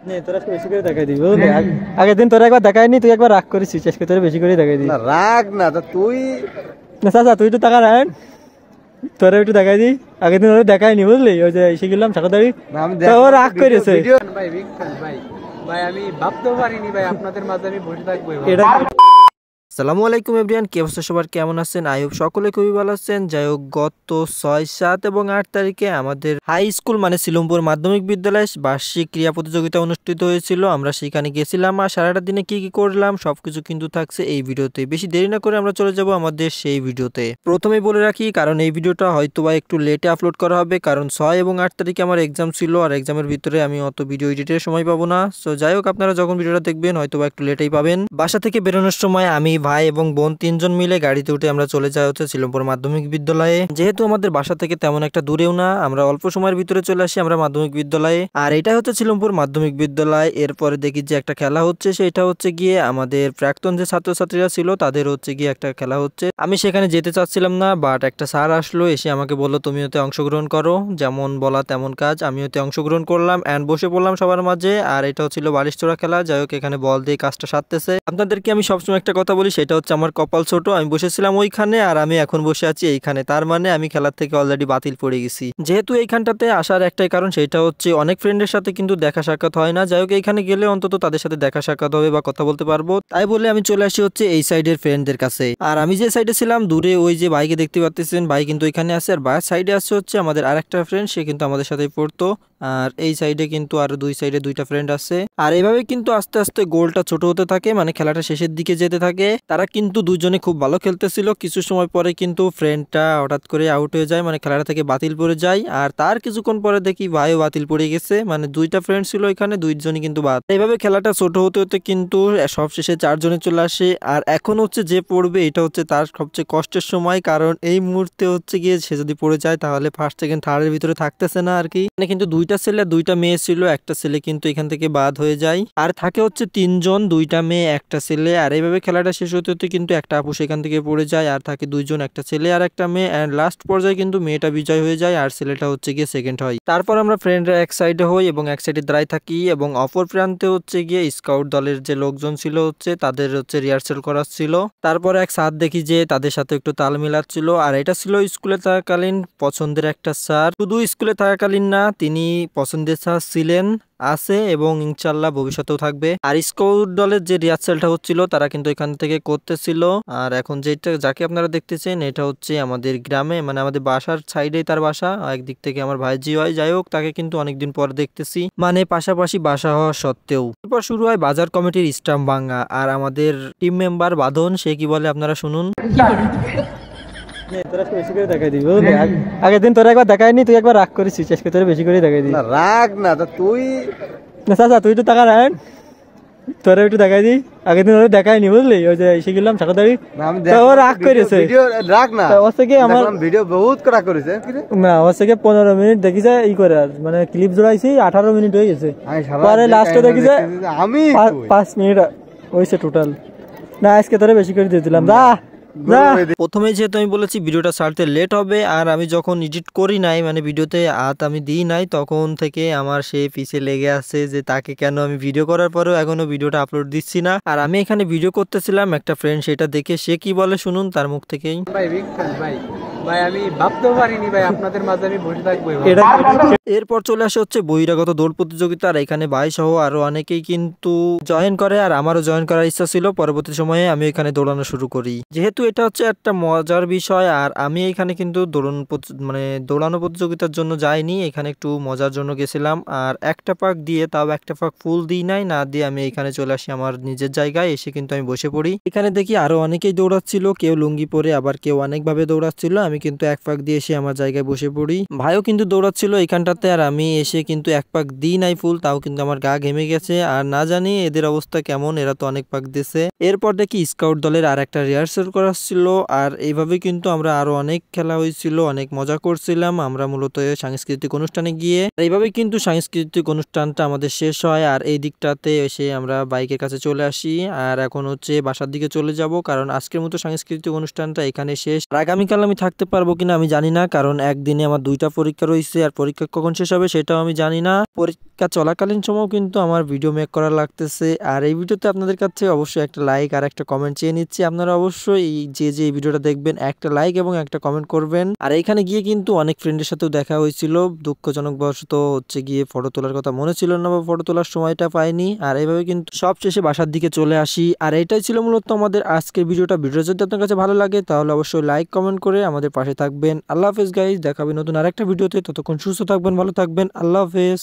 নে তোরা বেশি করে দেখাই দিবি বুঝলি। আগের দিন তোরা একবার দেখাইনি, তুই একবার রাগ করেছিস, আজকে তোরা বেশি করে দেখাই দিবি। না রাগ না, তা তুই না চাচা তুই একটু টাকা রাখ, তোরা একটু দেখাই দি। আগের দিন ওরা দেখাইনি বুঝলি, ওই যে এসে গেলাম সারাতাড়ি, ও রাগ করেছে। ভাই ভাই ভাই আমি ভাবতেও পারিনি ভাই আপনাদের মাঝে আমি বসে থাকবো। এটা আসসালামু আলাইকুম এভরিওয়ান, কি অবস্থা সবার, কেমন আছেন? আই হোপ সকলে খুবই ভালো আছেন। যাই হোক, গত 6, 7 এবং 8 তারিখে আমাদের হাই স্কুল মানে শিলমপুর মাধ্যমিক বিদ্যালয়ে বার্ষিক ক্রীড়া প্রতিযোগিতা অনুষ্ঠিত হয়েছিল। আমরা সেখানে গেছিলাম আর সারাটা দিনে কি কি করলাম সবকিছু কিন্তু থাকছে এই ভিডিওতে। বেশি দেরি না করে আমরা চলে যাব আমাদের সেই ভিডিওতে। প্রথমেই বলে রাখি, কারণ এই ভিডিওটা হয়তোবা একটু লেটে আপলোড করা হবে, কারণ 6 এবং 8 তারিখে আমার এক্সাম ছিল আর এক্সামের ভিতরে আমি অত ভিডিও এডিটের সময় পাবো না। সো যাই হোক, আপনারা যখন ভিডিওটা দেখবেন হয়তোবা একটু লেটেই পাবেন। বাসা থেকে বেরোনোর সময় আমি, ভাই এবং বোন 3 জন মিলে গাড়িতে উঠে আমরা চলে যাই হচ্ছে শিলমপুর মাধ্যমিক বিদ্যালয়ে। যেহেতু আমাদের বাসা থেকে তেমন একটা দূরেও না, আমরা অল্প সময়ের ভিতরে চলে আসি আমরা মাধ্যমিক বিদ্যালয়ে। আর এটা হচ্ছে শিলমপুর মাধ্যমিক বিদ্যালয়। এরপরে দেখি যে একটা খেলা হচ্ছে, সেটা হচ্ছে গিয়ে আমাদের প্রাক্তন যে ছাত্রছাত্রীরা ছিল তাদের হচ্ছে গিয়ে একটা খেলা হচ্ছে। আমি সেখানে যেতে চাচ্ছিলাম না, বাট একটা স্যার আসলো, এসে আমাকে বললো তুমি ওতে অংশগ্রহণ করো। যেমন বলা তেমন কাজ, আমি ওতে অংশগ্রহণ করলাম অ্যান্ড বসে পড়লাম সবার মাঝে। আর এটাও ছিল বালিশ চোরা খেলা। যাই হোক, এখানে বল দিয়ে কাজটা সারতেছে। আপনাদেরকে আমি সবসময় একটা কথা বলি, সেটা হচ্ছে আমার কপাল ছোট, আমি বসেছিলাম ওইখানে আর আমি এখন বসে আছি এইখানে, তার মানে আমি খেলার থেকে অলরেডি বাতিল পড়ে গেছি। যেহেতু এইখানটাতে আসার একটাই কারণ, সেটা হচ্ছে অনেক ফ্রেন্ডের সাথে কিন্তু দেখা সাক্ষাৎ হয় না। যাই হোক, এইখানে গেলে অন্তত তাদের সাথে দেখা সাক্ষাৎ হবে বা কথা বলতে পারবো, তাই বলে আমি চলে আসি হচ্ছে এই সাইডের ফ্রেন্ডদের কাছে। আর আমি যে সাইডে ছিলাম দূরে, ওই যে বাইকে দেখতে পাচ্ছেন, ভাই কিন্তু এখানে আছে। আর বাইরের সাইডে আসছে হচ্ছে আমাদের আরেকটা ফ্রেন্ড, সে কিন্তু আমাদের সাথেই পড়তো। আর এই সাইডে কিন্তু আরো দুই সাইডে দুইটা ফ্রেন্ড আছে। আর এইভাবে কিন্তু আস্তে আস্তে গোলটা ছোট হতে থাকে, মানে খেলাটা শেষের দিকে যেতে থাকে। তারা কিন্তু দুজনে খুব ভালো খেলতেছিল। কিছু সময় পরে কিন্তু ফ্রেন্ডটা হঠাৎ করে আউট হয়ে যায়, মানে খেলাটা থেকে বাতিল পড়ে যায়। আর তার কিছুক্ষণ পরে দেখি ভাইও বাতিল পড়ে গেছে, মানে দুইটা ফ্রেন্ড ছিল এখানে, দুইজনই কিন্তু বাদ। এইভাবে খেলাটা ছোট হতে হতে কিন্তু সবশেষে 4 জনে চলে আসে। আর এখন হচ্ছে যে পড়বে, এটা হচ্ছে তার সবচেয়ে কষ্টের সময়, কারণ এই মুহূর্তে হচ্ছে গিয়ে সে যদি পড়ে যায় তাহলে ফার্স্ট, সেকেন্ড, থার্ডের ভিতরে থাকতেছে না আর কি। মানে কিন্তু দুইটা ছেলে 2টা মেয়ে ছিল, একটা ছেলে কিন্তু এখান থেকে বাদ হয়ে যায়। আর থাকে হচ্ছে 3 জন, 2টা মেয়ে, একটা ছেলে। আর এইভাবে খেলাটা শেষ হতে হতে কিন্তু একটা আপু সেখান থেকে পড়ে যায়, আর থাকে 2 জন, একটা ছেলে আর একটা মেয়ে। এন্ড লাস্ট পর্যায়ে কিন্তু মেয়েটা বিজয় হয়ে যায় আর ছেলেটা হচ্ছে গিয়ে সেকেন্ড হয়। তারপর আমরা ফ্রেন্ডরা এক সাইডে হই এবং এক সাইডে দাঁড়ায় থাকি, এবং অপর প্রান্তে হচ্ছে গিয়ে স্কাউট দলের যে লোকজন ছিল হচ্ছে তাদের হচ্ছে রিহার্সাল করাচ্ছিল। তারপর এক স্যার দেখি যে তাদের সাথে একটু তাল মিলাচ্ছিল। আর এটা ছিল স্কুলে থাকাকালীন পছন্দের একটা স্যার। শুধু স্কুলে থাকাকালীন না, তিনি পছন্দের স্যার ছিলেন, আছে এবং ইনশাল্লাহ ভবিষ্যতেও থাকবে। আর স্কাউট দলের যে রিহার্সালটা হচ্ছিল তারা কিন্তু এখান থেকে করতেছিল। আর এখন যেটা যাকে আপনারা দেখতেছেন, এটা হচ্ছে আমাদের গ্রামে, মানে আমাদের বাসার সাইডেই তার বাসা, একদিক থেকে আমার ভাইজি হয়। যাই হোক, তাকে কিন্তু অনেকদিন পর দেখতেছি, মানে পাশাপাশি বাসা হওয়া সত্ত্বেও। এরপর শুরু হয় বাজার কমিটির স্টাম্প ভাঙা। আর আমাদের টিম মেম্বার বাঁধন, সে কি বলে আপনারা শুনুন। তোরা বেশি করে দেখাই দিবি বুঝলি। আগের দিন তোরা একবার দেখাইনি, তুই একবার রাগ করেছিস, আজকে তোরা বেশি করে দেখাই দিবি। না রাগ না, তা তুই না চাচা তুই একটু টাকা রাখ, তোরা একটু দেখাই দি। আগের দিন ওরা দেখাইনি বুঝলি, ওই যে এসে গেলাম সারাতাড়ি, রাগ করেছে। রাগ না, আমার ভিডিও বহুত করা করেছে না, আমার থেকে 15 মিনিট দেখি যায় এই করে, আর মানে ক্লিপ জোড়াইছি 18 মিনিট হয়ে গেছে। পরে লাস্টে দেখি যায় আমি 5 মিনিট হয়েছে টোটাল। না আজকে তোরা বেশি করে দিয়ে দিলাম। প্রথমে যেহেতু আমি বলেছি ভিডিওটা ছাড়তে লেট হবে, আর আমি যখন এডিট করি নাই, মানে ভিডিওতে আমি দিই নাই, তখন থেকে আমার সেই পিছে লেগে আছে যে তাকে কেন আমি ভিডিও করার পরেও এখনো ভিডিওটা আপলোড দিচ্ছি না। আর আমি এখানে ভিডিও করতেছিলাম, একটা ফ্রেন্ড সেটা দেখে সে কি বলে শুনুন তার মুখ থেকেই। ভাই ভাই ভাই আমি ভাবতেও পারিনি ভাই আপনাদের মাঝে আমি বসে থাকবো। এরপর চলে আসে হচ্ছে বহিরাগত দৌড় প্রতিযোগিতা। আর এখানে ভাই সহ আরো অনেকেই কিন্তু জয়েন করে, আর আমারও জয়েন করার ইচ্ছা ছিল। পরবর্তী সময়ে আমি এখানে দৌড়ানো শুরু করি, যেহেতু এটা হচ্ছে একটা মজার বিষয়। আর আমি এখানে কিন্তু দৌড়ানো প্রতিযোগিতার জন্য যাইনি, এখানে একটু মজার জন্য গেছিলাম। আর একটা পাক দিয়ে, তাও একটা পাক ফুল দিই নাই, না দিয়ে আমি এখানে চলে আসি আমার নিজের জায়গায়। এসে কিন্তু আমি বসে পড়ি। এখানে দেখি আরো অনেকেই দৌড়াচ্ছিল, কেউ লুঙ্গি পরে, আবার কেউ অনেকভাবে দৌড়াচ্ছিল। আমি কিন্তু এক পাক দিয়ে এসে আমার জায়গায় বসে পড়ি। ভাইও কিন্তু দৌড়াচ্ছিল এখানটাতে, আর আমি এসে কিন্তু এক পাক দিই নাই ফুল, তাও কিন্তু আমার গা ঘেমে গেছে। আর না জানি এদের অবস্থা কেমন, এরা তো অনেক পাক দিছে। এরপর দেখি স্কাউট দলের আর একটা রিহার্সাল করাচ্ছিল। আর এইভাবে কিন্তু আমরা আরো অনেক খেলা হয়েছিল, অনেক মজা করছিলাম আমরা মূলত সাংস্কৃতিক অনুষ্ঠানে গিয়ে। এইভাবে কিন্তু সাংস্কৃতিক অনুষ্ঠানটা আমাদের শেষ হয়। আর এই দিকটাতে এসে আমরা বাইকের কাছে চলে আসি, আর এখন হচ্ছে বাসার দিকে চলে যাব, কারণ আজকের মতো সাংস্কৃতিক অনুষ্ঠানটা এখানে শেষ। আর আগামীকাল আমি থাকতে থাকতে পারবো কিনা আমি জানি না, কারণ একদিনে আমার 2টা পরীক্ষা রয়েছে আর পরীক্ষা কখন শেষ হবে সেটাও আমি জানি না। পরীক্ষা চলাকালীন সময় কিন্তু আমার ভিডিও মেক করা লাগতেছে। আর এই ভিডিওতে আপনাদের কাছে অবশ্যই একটা লাইক আর একটা কমেন্ট চেয়ে নিচ্ছি। আপনারা অবশ্যই যে এই ভিডিওটা দেখবেন একটা লাইক এবং একটা কমেন্ট করবেন। আর এইখানে গিয়ে কিন্তু অনেক ফ্রেন্ডের সাথেও দেখা হয়েছিল, দুঃখজনক বশত হচ্ছে গিয়ে ফটো তোলার কথা মনে ছিল না বা ফটো তোলার সময়টা পাইনি। আর এইভাবে কিন্তু সব শেষে বাসার দিকে চলে আসি। আর এটাই ছিল মূলত আমাদের আজকের ভিডিওটা। যদি আপনার কাছে ভালো লাগে তাহলে অবশ্যই লাইক কমেন্ট করে আমাদের পাশে থাকবেন। আল্লাহ হাফেজ গাইস, দেখা হবে নতুন আরেকটা ভিডিওতে। ততক্ষণ সুস্থ থাকবেন, ভালো থাকবেন, আল্লাহ হাফেজ।